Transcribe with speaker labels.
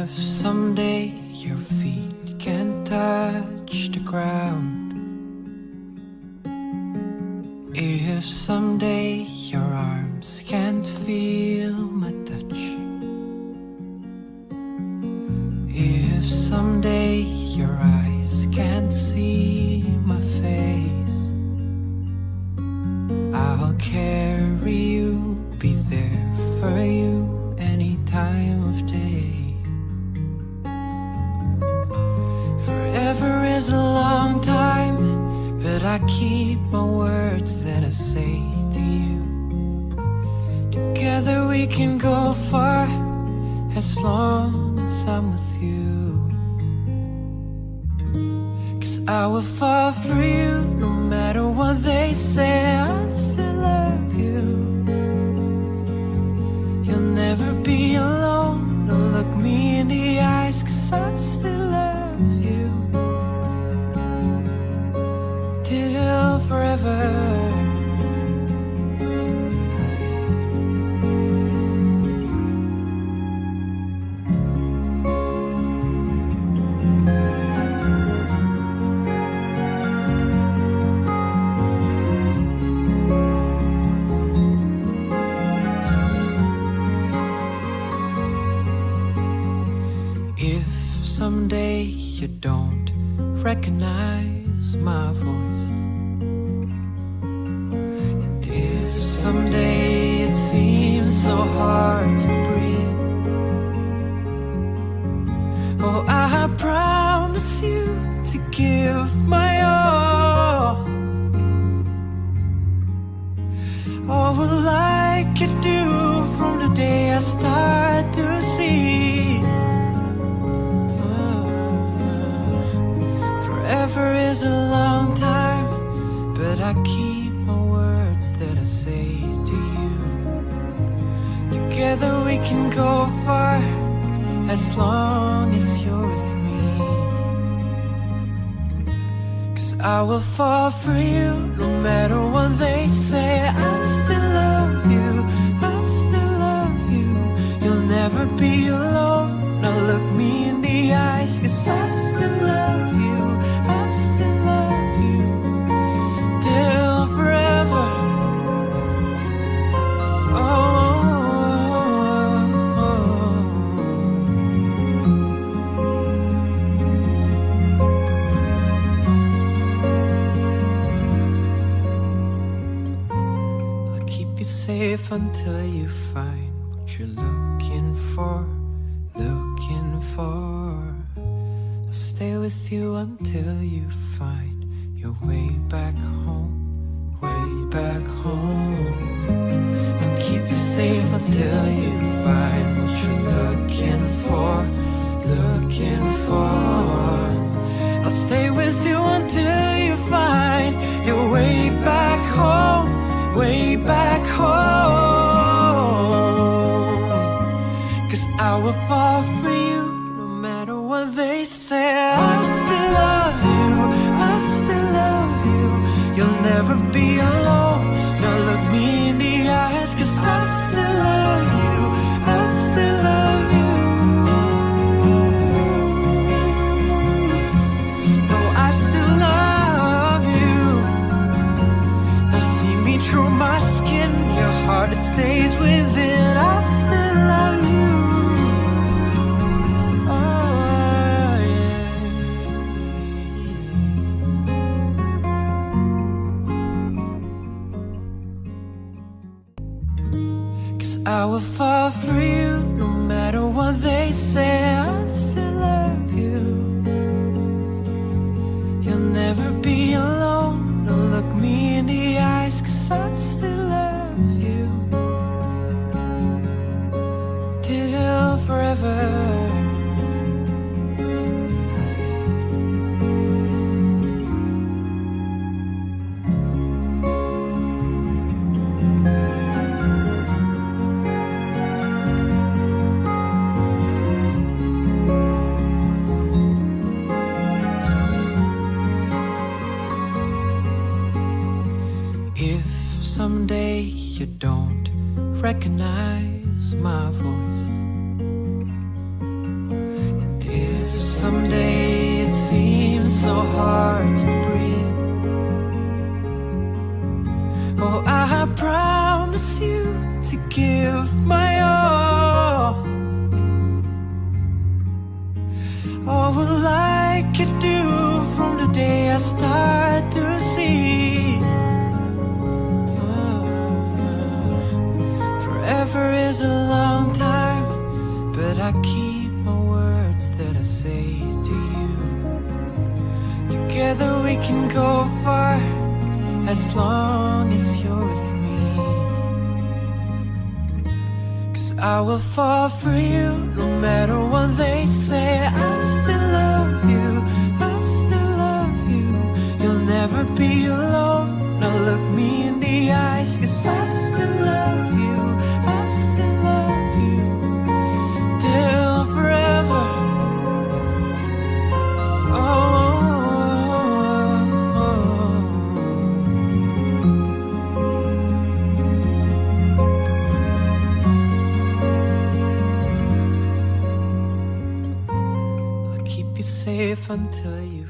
Speaker 1: If someday your feet can't touch the ground, if someday your arms can't feel my touch, if someday your eyes can't see my face, I'll carry you, be there for you any time of day. Forever is a long time, but I keep my words that I say to you. Together we can go far, as long as I'm with you. 'Cause I will fall for you, no matter what they say. I still love you. You'll never be alone. Don't look me in the eyes, 'cause I still love you. Till forever. If someday you don't recognize my voice, and if someday it seems so hard to breathe, oh, I promise you to give my all. All I can do from the day I start to see. Forever is a long time, but I keep my words that I say to you. Together we can go far, as long as you're with me. 'Cause I will fall for you, no matter what they say. I still love you, I still love you. You'll never be alone. Now look me in the eyes, 'cause I still love you. Safe until you find what you're looking for, looking for. I'll stay with you until you find your way back home, way back home. I'll keep you safe until you find what you're looking for, looking for. I'll stay with you until you find your way back home, way back home. 'Cause I will fall for you, no matter what they say. I still love you, I still love you. You'll never be alone. Now look me in the eyes, 'cause I still love you, I still love you. Though I still love you. Now see me through my skin, your heart it stays within. I still love you. Oh yeah. 'Cause I will fall for you, no matter what they say. I still love you. You'll never be alone. Don't look me in the eyes, 'cause I still love you. Till forever. If someday you don't recognize my voice, hard to breathe. Oh, I promise you to give my all. All I could do from the day I start to see. Forever is a long time, but I keep my words that I say to you. Together we can go far, as long as you're with me. 'Cause I will fall for you, no matter what they say. I still love you, I still love you. You'll never be alone. Now look me in the eyes, 'cause I still love you, I still love you. Till forever. I'll keep you safe until you